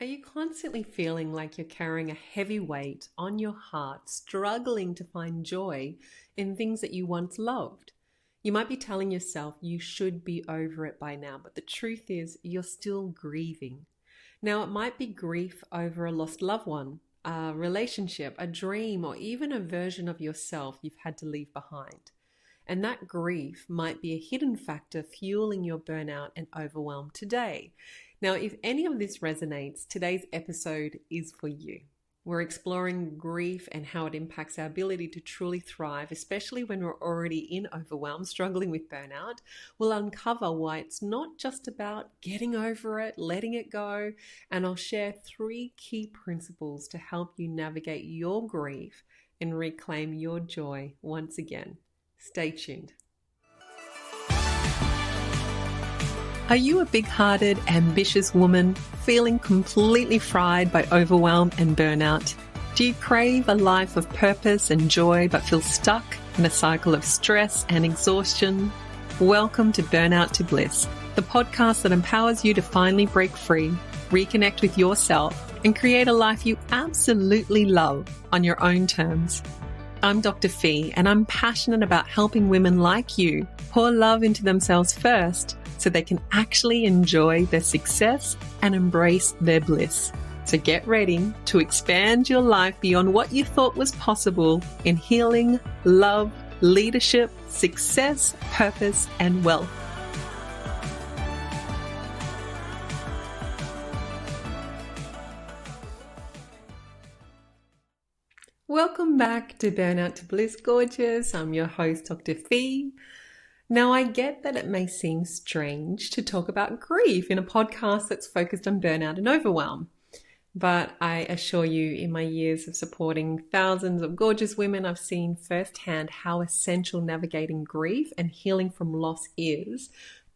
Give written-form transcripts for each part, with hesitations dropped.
Are you constantly feeling like you're carrying a heavy weight on your heart, struggling to find joy in things that you once loved? You might be telling yourself you should be over it by now, but the truth is you're still grieving. Now, it might be grief over a lost loved one, a relationship, a dream, or even a version of yourself you've had to leave behind. And that grief might be a hidden factor fueling your burnout and overwhelm today. Now, if any of this resonates, today's episode is for you. We're exploring grief and how it impacts our ability to truly thrive, especially when we're already in overwhelm, struggling with burnout. We'll uncover why it's not just about getting over it, letting it go, and I'll share 3 key principles to help you navigate your grief and reclaim your joy once again. Stay tuned. Are you a big-hearted, ambitious woman feeling completely fried by overwhelm and burnout? Do you crave a life of purpose and joy but feel stuck in a cycle of stress and exhaustion? Welcome to Burnout to Bliss, the podcast that empowers you to finally break free, reconnect with yourself, and create a life you absolutely love on your own terms. I'm Dr. Fee, and I'm passionate about helping women like you pour love into themselves first so they can actually enjoy their success and embrace their bliss. So get ready to expand your life beyond what you thought was possible in healing, love, leadership, success, purpose, and wealth. Welcome back to Burnout to Bliss, gorgeous. I'm your host, Dr. Fee. Now, I get that it may seem strange to talk about grief in a podcast that's focused on burnout and overwhelm. But I assure you, in my years of supporting thousands of gorgeous women, I've seen firsthand how essential navigating grief and healing from loss is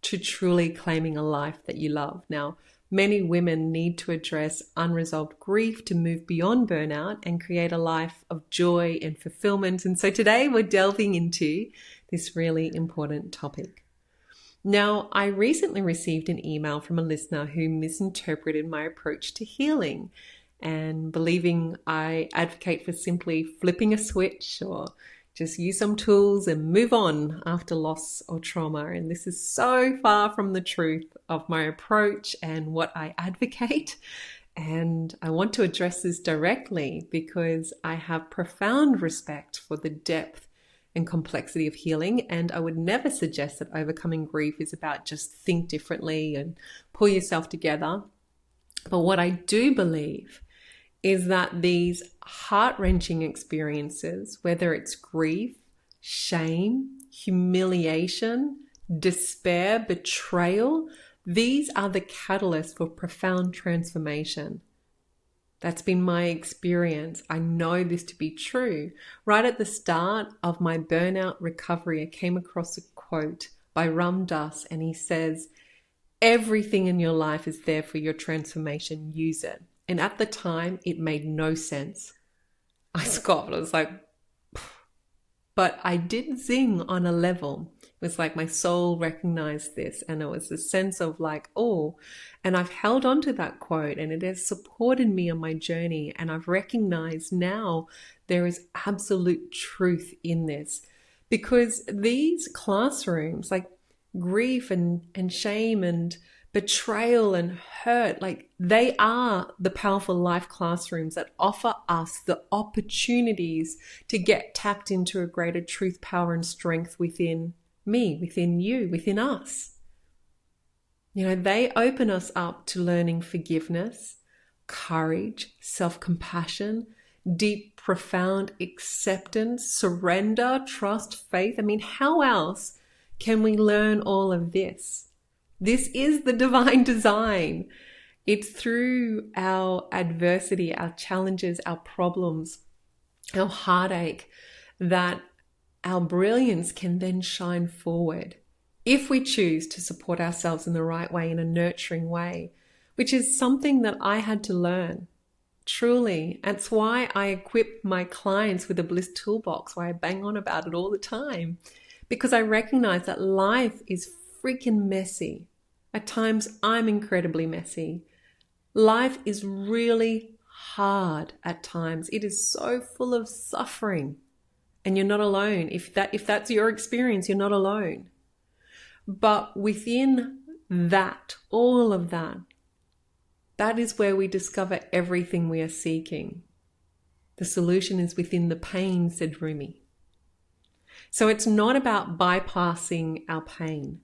to truly claiming a life that you love. Now, many women need to address unresolved grief to move beyond burnout and create a life of joy and fulfillment. And so today we're delving into this really important topic. Now, I recently received an email from a listener who misinterpreted my approach to healing and believing I advocate for simply flipping a switch or just use some tools and move on after loss or trauma. And this is so far from the truth of my approach and what I advocate. And I want to address this directly because I have profound respect for the depth and complexity of healing. And I would never suggest that overcoming grief is about just think differently and pull yourself together. But what I do believe is that these heart-wrenching experiences, whether it's grief, shame, humiliation, despair, betrayal, these are the catalysts for profound transformation. That's been my experience. I know this to be true. Right at the start of my burnout recovery, I came across a quote by Ram Dass, and he says, "Everything in your life is there for your transformation. Use it." And at the time, it made no sense. I scoffed. I was like, but I did zing on a level. It was like my soul recognized this, and it was a sense of like, oh, and I've held on to that quote and it has supported me on my journey. And I've recognized now there is absolute truth in this, because these classrooms, like grief and shame and betrayal and hurt, like they are the powerful life classrooms that offer us the opportunities to get tapped into a greater truth, power, and strength within me, within you, within us. You know, they open us up to learning forgiveness, courage, self-compassion, deep, profound acceptance, surrender, trust, faith. I mean, how else can we learn all of this? This is the divine design. It's through our adversity, our challenges, our problems, our heartache, that our brilliance can then shine forward if we choose to support ourselves in the right way, in a nurturing way, which is something that I had to learn. Truly. That's why I equip my clients with a Bliss toolbox, why I bang on about it all the time, because I recognize that life is freaking messy. At times, I'm incredibly messy. Life is really hard at times. It is so full of suffering, and you're not alone. If that's your experience, you're not alone. But within that, all of that, that is where we discover everything we are seeking. The solution is within the pain, said Rumi. So it's not about bypassing our pain,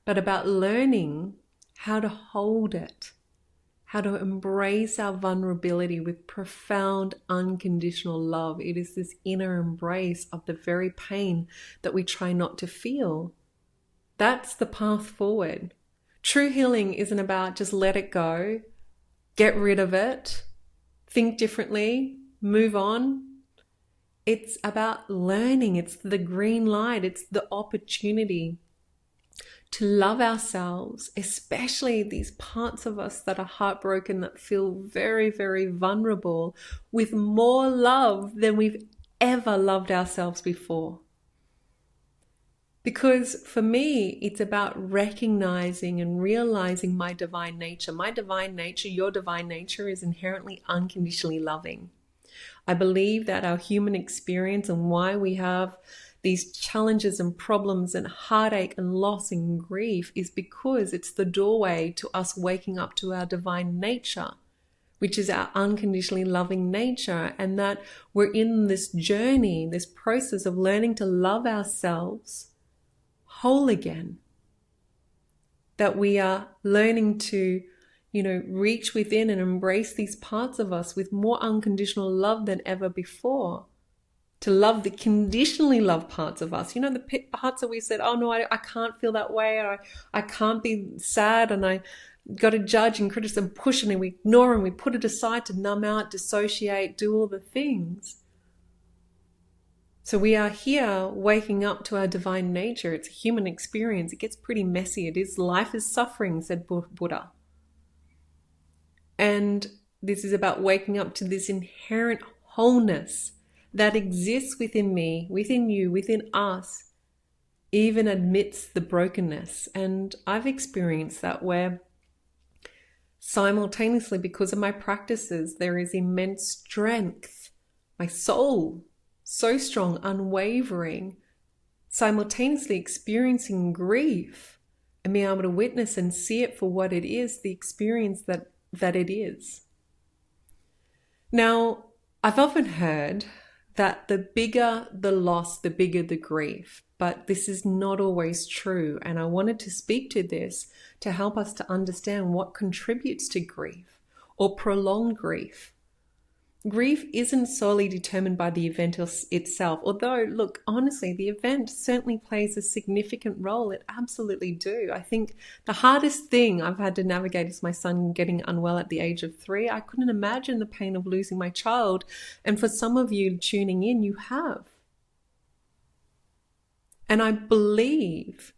but about learning how to hold it, how to embrace our vulnerability with profound, unconditional love. It is this inner embrace of the very pain that we try not to feel. That's the path forward. True healing isn't about just let it go, get rid of it, think differently, move on. It's about learning. It's the green light. It's the opportunity to love ourselves, especially these parts of us that are heartbroken, that feel very, very vulnerable, with more love than we've ever loved ourselves before. Because for me, it's about recognizing and realizing my divine nature. My divine nature, your divine nature, is inherently unconditionally loving. I believe that our human experience and why we have these challenges and problems and heartache and loss and grief is because it's the doorway to us waking up to our divine nature, which is our unconditionally loving nature, and that we're in this journey, this process of learning to love ourselves whole again. That we are learning to, reach within and embrace these parts of us with more unconditional love than ever before. To love the conditionally loved parts of us. The parts that we said, oh no, I can't feel that way, or I can't be sad, and I got to judge and criticize and push, and we ignore and we put it aside to numb out, dissociate, do all the things. So we are here waking up to our divine nature. It's a human experience. It gets pretty messy. Life is suffering, said Buddha. And this is about waking up to this inherent wholeness that exists within me, within you, within us, even amidst the brokenness. And I've experienced that, where simultaneously, because of my practices, there is immense strength. My soul, so strong, unwavering, simultaneously experiencing grief and being able to witness and see it for what it is, the experience that it is. Now, I've often heard that the bigger the loss, the bigger the grief, but this is not always true. And I wanted to speak to this to help us to understand what contributes to grief or prolonged grief. Grief isn't solely determined by the event itself, although, look, honestly, the event certainly plays a significant role. It absolutely do. I think the hardest thing I've had to navigate is my son getting unwell at the age of 3. I couldn't imagine the pain of losing my child. And for some of you tuning in, you have. And I believe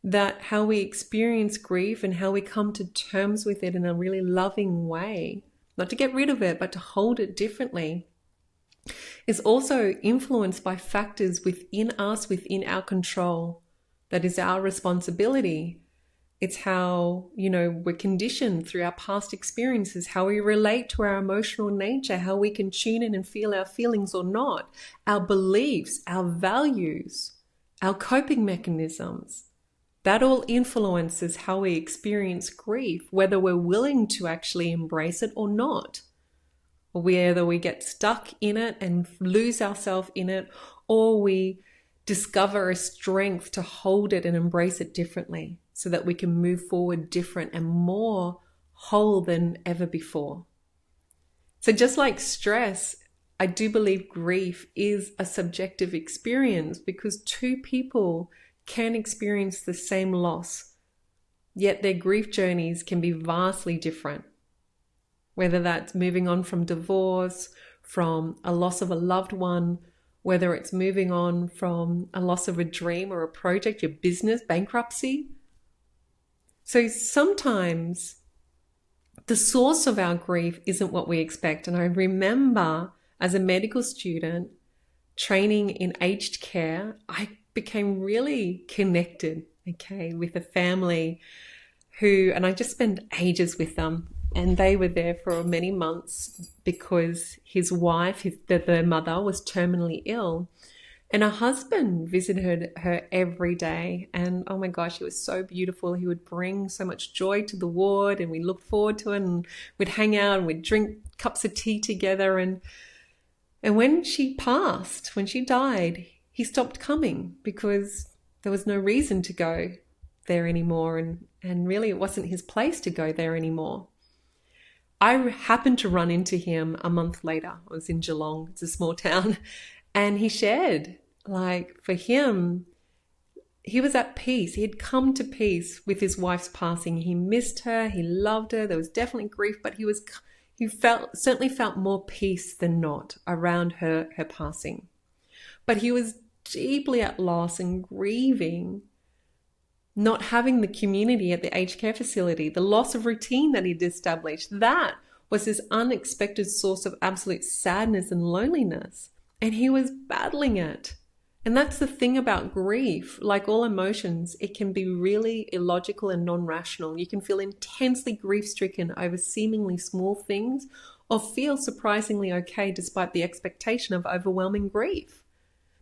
that how we experience grief and how we come to terms with it in a really loving way, not to get rid of it, but to hold it differently, is also influenced by factors within us, within our control. That is our responsibility. It's how, we're conditioned through our past experiences, how we relate to our emotional nature, how we can tune in and feel our feelings or not, our beliefs, our values, our coping mechanisms. That all influences how we experience grief, whether we're willing to actually embrace it or not. Or whether we get stuck in it and lose ourselves in it, or we discover a strength to hold it and embrace it differently so that we can move forward different and more whole than ever before. So just like stress, I do believe grief is a subjective experience, because two people can experience the same loss, yet their grief journeys can be vastly different. Whether that's moving on from divorce, from a loss of a loved one, whether it's moving on from a loss of a dream or a project, your business, bankruptcy. So sometimes the source of our grief isn't what we expect. And I remember as a medical student training in aged care, I became really connected, with a family and I just spent ages with them. and they were there for many months because his wife, their mother, was terminally ill. And her husband visited her every day. And oh my gosh, it was so beautiful. He would bring so much joy to the ward, and we looked forward to it, and we'd hang out and we'd drink cups of tea together. And when she passed, when she died, he stopped coming because there was no reason to go there anymore. And really it wasn't his place to go there anymore. I happened to run into him a month later. I was in Geelong. It's a small town. And he shared, like, for him, he was at peace. He had come to peace with his wife's passing. He missed her. He loved her. There was definitely grief, but he certainly felt more peace than not around her passing. But he was deeply at loss and grieving not having the community at the aged care facility, the loss of routine that he'd established. That was his unexpected source of absolute sadness and loneliness. And he was battling it. And that's the thing about grief. Like all emotions, it can be really illogical and non-rational. You can feel intensely grief-stricken over seemingly small things, or feel surprisingly okay despite the expectation of overwhelming grief.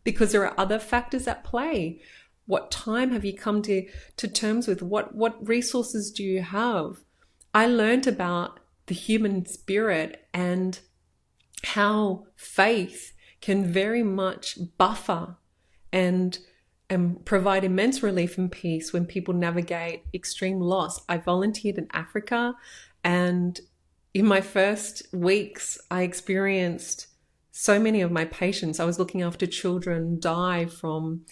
Because there are other factors at play. What time have you come to terms with? What resources do you have? I learned about the human spirit and how faith can very much buffer and provide immense relief and peace when people navigate extreme loss. I volunteered in Africa, and in my first weeks, I experienced so many of my patients. I was looking after children die from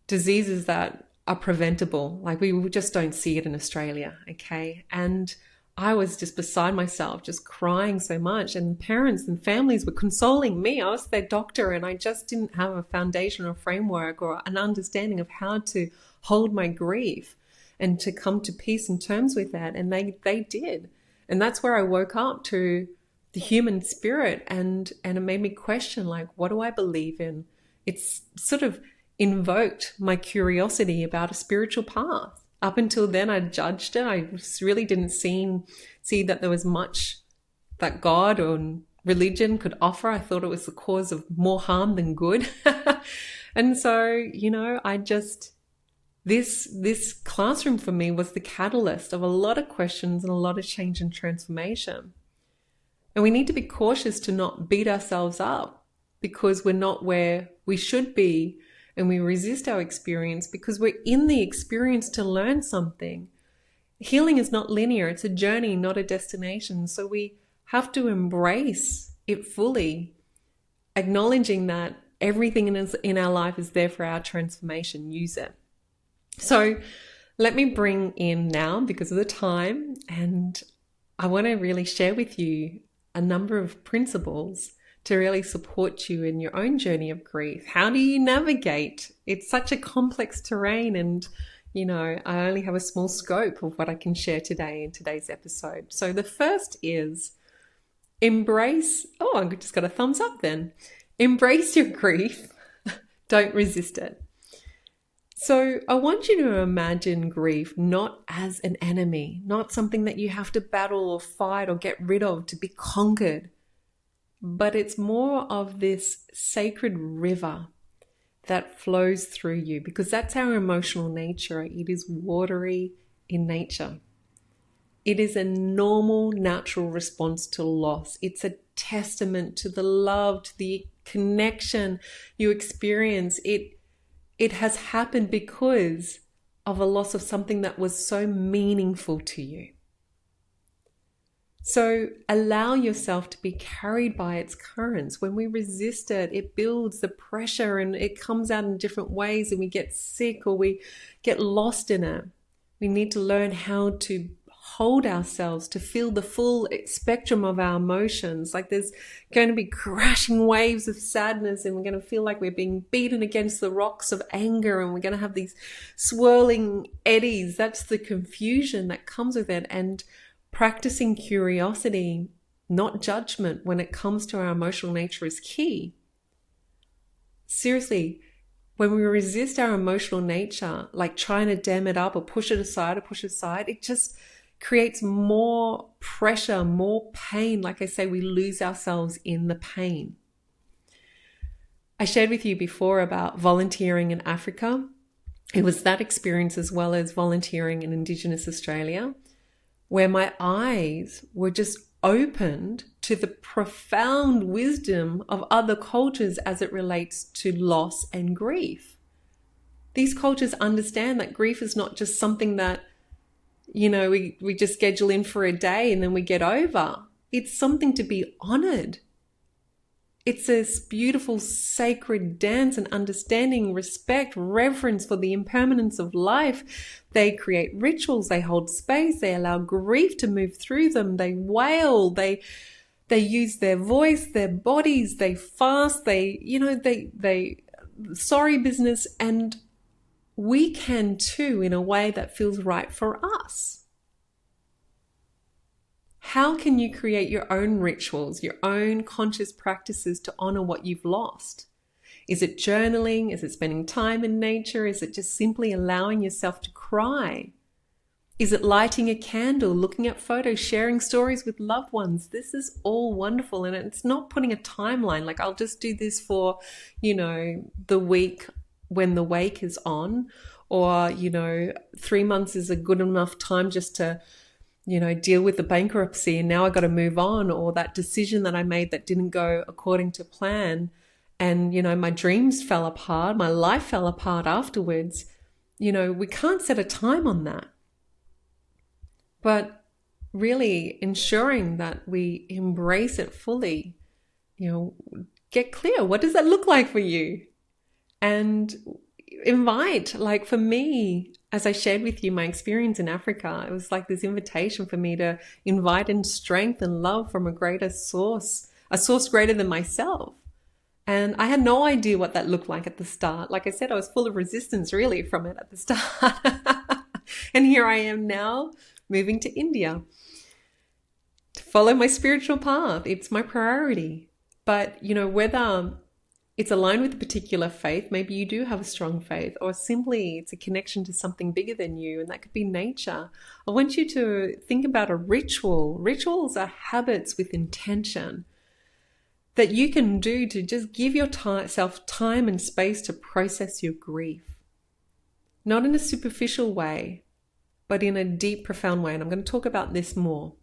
diseases that are preventable. Like we just don't see it in Australia, okay? And I was just beside myself, just crying so much. And parents and families were consoling me. I was their doctor, and I just didn't have a foundation or framework or an understanding of how to hold my grief and to come to peace and terms with that. And they did. And that's where I woke up to the human spirit, and it made me question, like, what do I believe in? It's sort of invoked my curiosity about a spiritual path. Up until then, I judged it. I really didn't see that there was much that God or religion could offer. I thought it was the cause of more harm than good. And so, this classroom for me was the catalyst of a lot of questions and a lot of change and transformation. And we need to be cautious to not beat ourselves up because we're not where we should be, and we resist our experience because we're in the experience to learn something. Healing is not linear. It's a journey, not a destination. So we have to embrace it fully, acknowledging that everything in our life is there for our transformation. Use it. So let me bring in now, because of the time, and I want to really share with you a number of principles to really support you in your own journey of grief. How do you navigate? It's such a complex terrain, and I only have a small scope of what I can share today in today's episode. So the first is embrace. Oh, I just got a thumbs up then. Embrace your grief. Don't resist it. So I want you to imagine grief not as an enemy, not something that you have to battle or fight or get rid of to be conquered. But it's more of this sacred river that flows through you, because that's our emotional nature. It is watery in nature. It is a normal, natural response to loss. It's a testament to the love, to the connection you experience. It has happened because of a loss of something that was so meaningful to you. So allow yourself to be carried by its currents. When we resist it, it builds the pressure and it comes out in different ways, and we get sick or we get lost in it. We need to learn how to hold ourselves, to feel the full spectrum of our emotions. Like there's going to be crashing waves of sadness, and we're going to feel like we're being beaten against the rocks of anger, and we're going to have these swirling eddies. That's the confusion that comes with it. And practicing curiosity, not judgment, when it comes to our emotional nature is key. Seriously, when we resist our emotional nature, like trying to dam it up or push it aside, it just creates more pressure, more pain. Like I say, we lose ourselves in the pain. I shared with you before about volunteering in Africa. It was that experience, as well as volunteering in Indigenous Australia, where my eyes were just opened to the profound wisdom of other cultures as it relates to loss and grief. These cultures understand that grief is not just something that, we just schedule in for a day and then we get over. It's something to be honored. It's this beautiful, sacred dance and understanding, respect, reverence for the impermanence of life. They create rituals, they hold space, they allow grief to move through them, they wail, they use their voice, their bodies, they fast, they sorry business, and we can too, in a way that feels right for us. How can you create your own rituals, your own conscious practices to honor what you've lost? Is it journaling? Is it spending time in nature? Is it just simply allowing yourself to cry? Is it lighting a candle, looking at photos, sharing stories with loved ones? This is all wonderful, and it's not putting a timeline. Like, I'll just do this for, the week when the wake is on, or, 3 months is a good enough time just to deal with the bankruptcy and now I got to move on, or that decision that I made that didn't go according to plan and, my dreams fell apart, my life fell apart afterwards. We can't set a time on that. But really ensuring that we embrace it fully, get clear. What does that look like for you? And invite, like for me, as I shared with you my experience in Africa, it was like this invitation for me to invite in strength and love from a greater source, a source greater than myself. And I had no idea what that looked like at the start. Like I said, I was full of resistance really from it at the start. And here I am now moving to India to follow my spiritual path. It's my priority. But, whether it's aligned with a particular faith, maybe you do have a strong faith, or simply it's a connection to something bigger than you, and that could be nature. I want you to think about a ritual. Rituals are habits with intention that you can do to just give yourself time and space to process your grief. Not in a superficial way, but in a deep, profound way. And I'm going to talk about this more.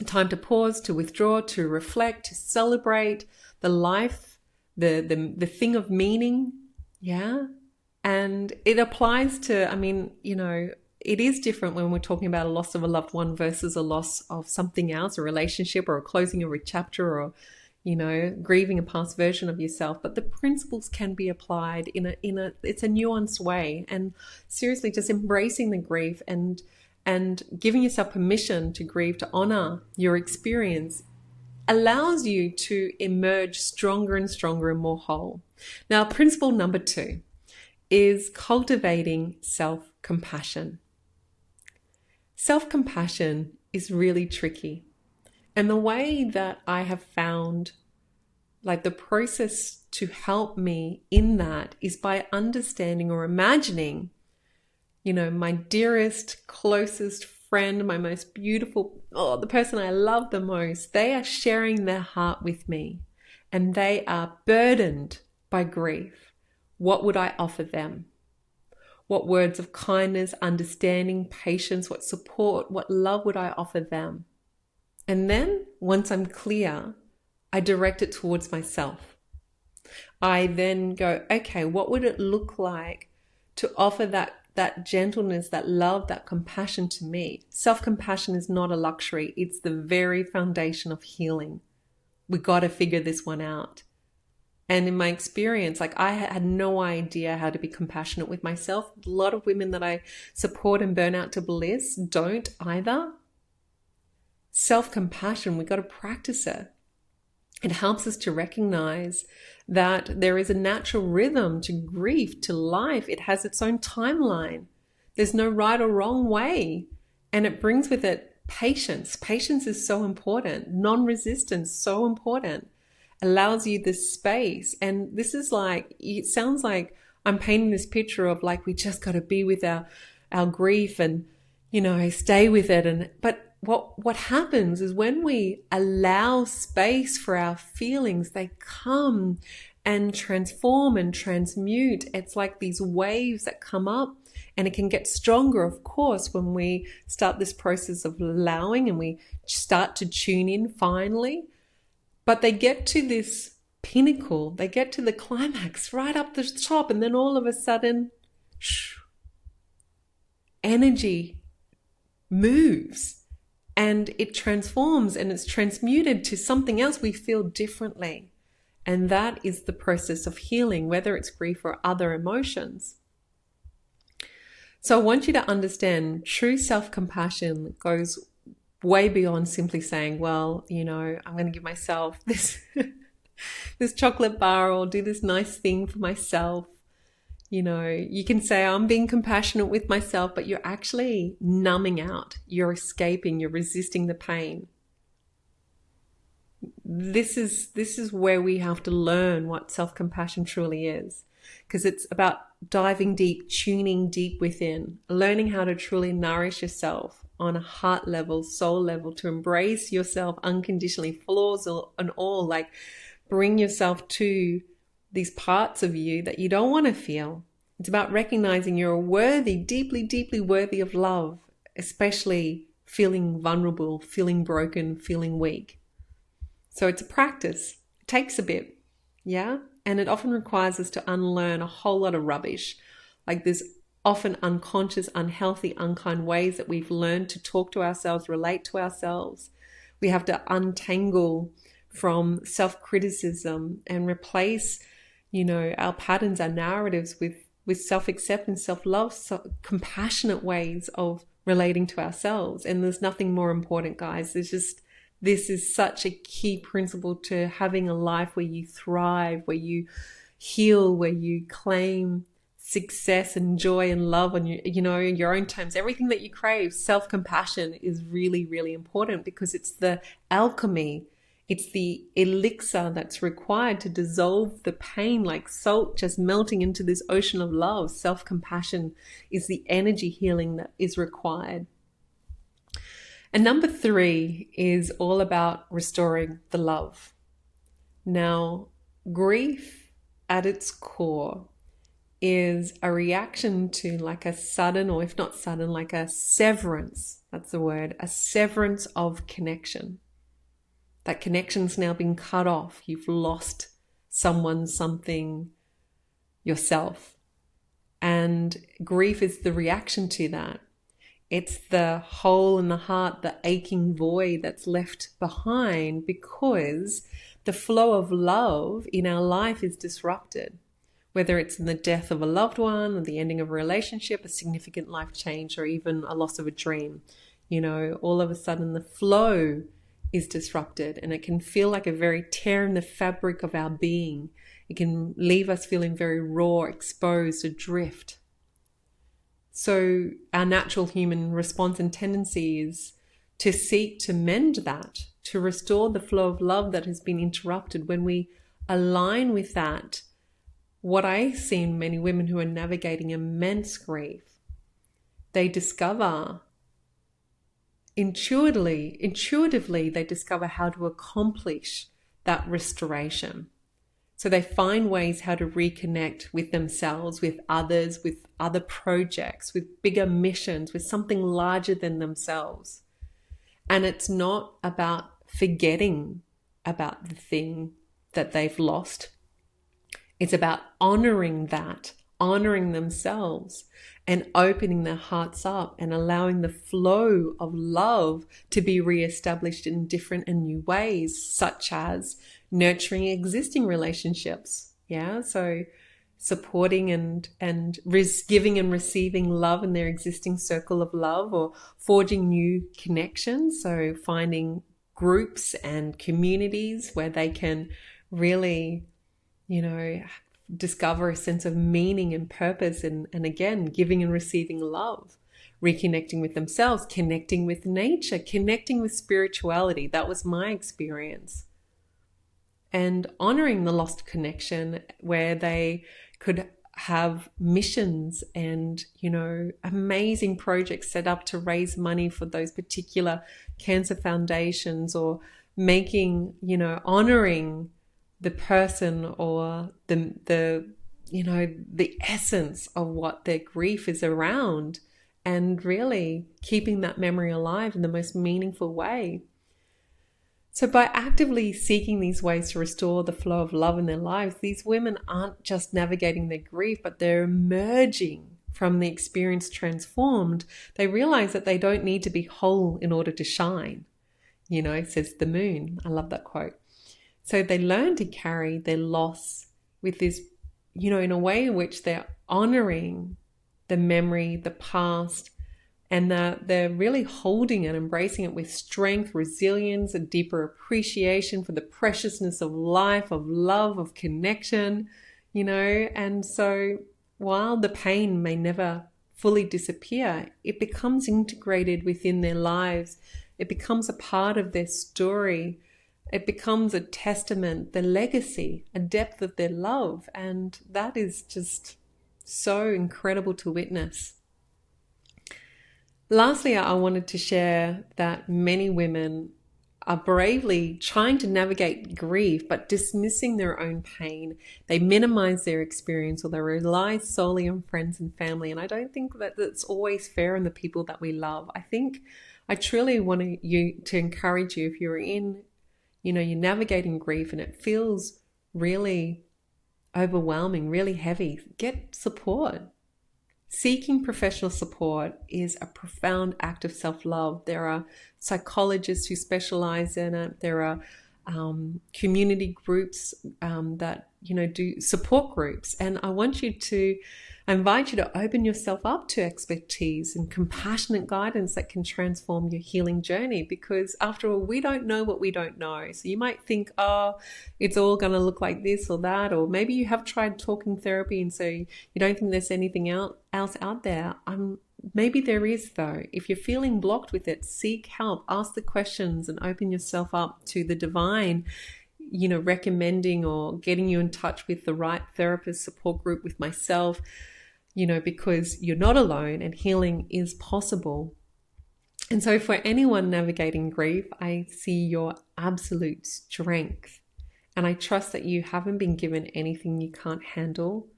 Time to pause, to withdraw, to reflect, to celebrate the life, the thing of meaning. Yeah. And it applies to, it is different when we're talking about a loss of a loved one versus a loss of something else, a relationship or a closing of a chapter, or, grieving a past version of yourself. But the principles can be applied it's a nuanced way. And seriously, just embracing the grief and giving yourself permission to grieve, to honor your experience, allows you to emerge stronger and stronger and more whole. Now, principle number 2 is cultivating self-compassion. Self-compassion is really tricky. And the way that I have found, like the process to help me in that, is by understanding or imagining, my dearest, closest friend, my most beautiful, the person I love the most, they are sharing their heart with me and they are burdened by grief. What would I offer them? What words of kindness, understanding, patience, what support, what love would I offer them? And then once I'm clear, I direct it towards myself. I then go, okay, what would it look like to offer that gentleness, that love, that compassion to me? Self-compassion is not a luxury. It's the very foundation of healing. We got to figure this one out. And in my experience, I had no idea how to be compassionate with myself. A lot of women that I support in Burnout to Bliss don't either. Self-compassion, we got to practice it. It helps us to recognize that there is a natural rhythm to grief, to life. It has its own timeline. There's no right or wrong way. And it brings with it patience. Patience is so important. Non-resistance, so important. Allows you this space. And this is it sounds like I'm painting this picture of we just got to be with our grief and, stay with it. But what happens is when we allow space for our feelings, they come and transform and transmute. It's like these waves that come up, and it can get stronger, of course, when we start this process of allowing and we start to tune in finally. But they get to this pinnacle, they get to the climax right up the top, and then all of a sudden, energy moves and it transforms and it's transmuted to something else. We feel differently. And that is the process of healing, whether it's grief or other emotions. So I want you to understand true self-compassion goes way beyond simply saying, well, I'm going to give myself this, this chocolate bar or do this nice thing for myself. You can say, I'm being compassionate with myself, but you're actually numbing out. You're escaping. You're resisting the pain. This is where we have to learn what self-compassion truly is, because it's about diving deep, tuning deep within, learning how to truly nourish yourself on a heart level, soul level, to embrace yourself unconditionally, flaws and all, like bring yourself to these parts of you that you don't want to feel. It's about recognizing you're worthy, deeply, deeply worthy of love, especially feeling vulnerable, feeling broken, feeling weak. So it's a practice. It takes a bit, yeah? And it often requires us to unlearn a whole lot of rubbish, like this often unconscious, unhealthy, unkind ways that we've learned to talk to ourselves, relate to ourselves. We have to untangle from self-criticism and replace, our patterns, our narratives with self-acceptance, self-love, compassionate ways of relating to ourselves. And there's nothing more important, guys. This is such a key principle to having a life where you thrive, where you heal, where you claim success and joy and love on your own terms. Everything that you crave, self-compassion is really, really important, because it's the alchemy. It's the elixir that's required to dissolve the pain like salt just melting into this ocean of love. Self-compassion is the energy healing that is required. And number 3 is all about restoring the love. Now, grief at its core is a reaction to like a sudden, or if not sudden, like a severance. That's the word, a severance of connection. That connection's now been cut off. You've lost someone, something, yourself. And grief is the reaction to that. It's the hole in the heart, the aching void that's left behind because the flow of love in our life is disrupted. Whether it's in the death of a loved one, or the ending of a relationship, a significant life change, or even a loss of a dream. All of a sudden the flow is disrupted, and it can feel like a very tear in the fabric of our being. It can leave us feeling very raw, exposed, adrift. So our natural human response and tendency is to seek to mend that, to restore the flow of love that has been interrupted. When we align with that, what I see in many women who are navigating immense grief, they discover intuitively, they discover how to accomplish that restoration. So they find ways how to reconnect with themselves, with others, with other projects, with bigger missions, with something larger than themselves. And it's not about forgetting about the thing that they've lost. It's about honoring that, honoring themselves, and opening their hearts up and allowing the flow of love to be reestablished in different and new ways, such as nurturing existing relationships. Yeah, so supporting and giving and receiving love in their existing circle of love, or forging new connections. So finding groups and communities where they can really, discover a sense of meaning and purpose, and again, giving and receiving love, reconnecting with themselves, connecting with nature, connecting with spirituality. That was my experience. And honoring the lost connection where they could have missions and, amazing projects set up to raise money for those particular cancer foundations, or making, honoring the person or the essence of what their grief is around, and really keeping that memory alive in the most meaningful way. So by actively seeking these ways to restore the flow of love in their lives, these women aren't just navigating their grief, but they're emerging from the experience transformed. They realize that they don't need to be whole in order to shine, says the moon. I love that quote. So they learn to carry their loss with this, in a way in which they're honoring the memory, the past, and they're really holding and embracing it with strength, resilience, a deeper appreciation for the preciousness of life, of love, of connection, And so while the pain may never fully disappear, it becomes integrated within their lives. It becomes a part of their story. It becomes a testament, the legacy, a depth of their love. And that is just so incredible to witness. Lastly, I wanted to share that many women are bravely trying to navigate grief, but dismissing their own pain. They minimize their experience, or they rely solely on friends and family. And I don't think that that's always fair on the people that we love. I truly want to encourage you, if you're in, you're navigating grief and it feels really overwhelming, really heavy, get support. Seeking professional support is a profound act of self-love. There are psychologists who specialize in it. There are community groups that, do support groups. And I invite you to open yourself up to expertise and compassionate guidance that can transform your healing journey, because after all, we don't know what we don't know. So you might think, it's all going to look like this or that, or maybe you have tried talking therapy and so you don't think there's anything else out there. Maybe there is, though. If you're feeling blocked with it, seek help, ask the questions, and open yourself up to the divine, recommending or getting you in touch with the right therapist, support group, with myself, because you're not alone and healing is possible. And so for anyone navigating grief, I see your absolute strength. And I trust that you haven't been given anything you can't handle.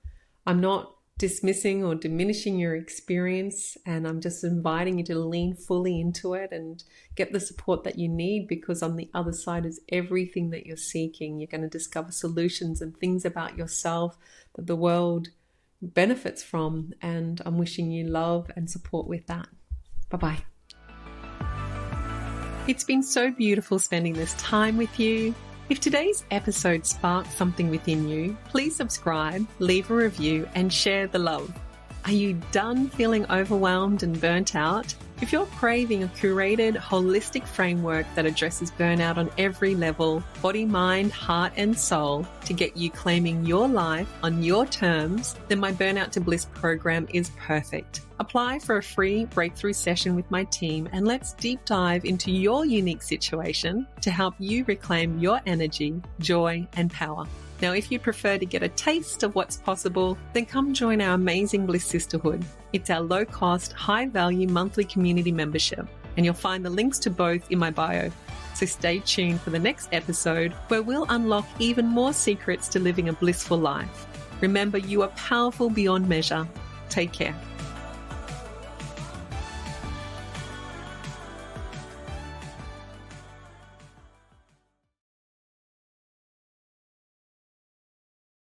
I'm not dismissing or diminishing your experience, and I'm just inviting you to lean fully into it and get the support that you need, because on the other side is everything that you're seeking. You're going to discover solutions and things about yourself that the world benefits from, and I'm wishing you love and support with that. Bye-bye. It's been so beautiful spending this time with you. If today's episode sparked something within you, please subscribe, leave a review, and share the love. Are you done feeling overwhelmed and burnt out? If you're craving a curated, holistic framework that addresses burnout on every level, body, mind, heart, and soul, to get you claiming your life on your terms, then my Burnout to Bliss program is perfect. Apply for a free breakthrough session with my team, and let's deep dive into your unique situation to help you reclaim your energy, joy, and power. Now, if you'd prefer to get a taste of what's possible, then come join our amazing Bliss Sisterhood. It's our low-cost, high-value monthly community membership, and you'll find the links to both in my bio. So stay tuned for the next episode, where we'll unlock even more secrets to living a blissful life. Remember, you are powerful beyond measure. Take care.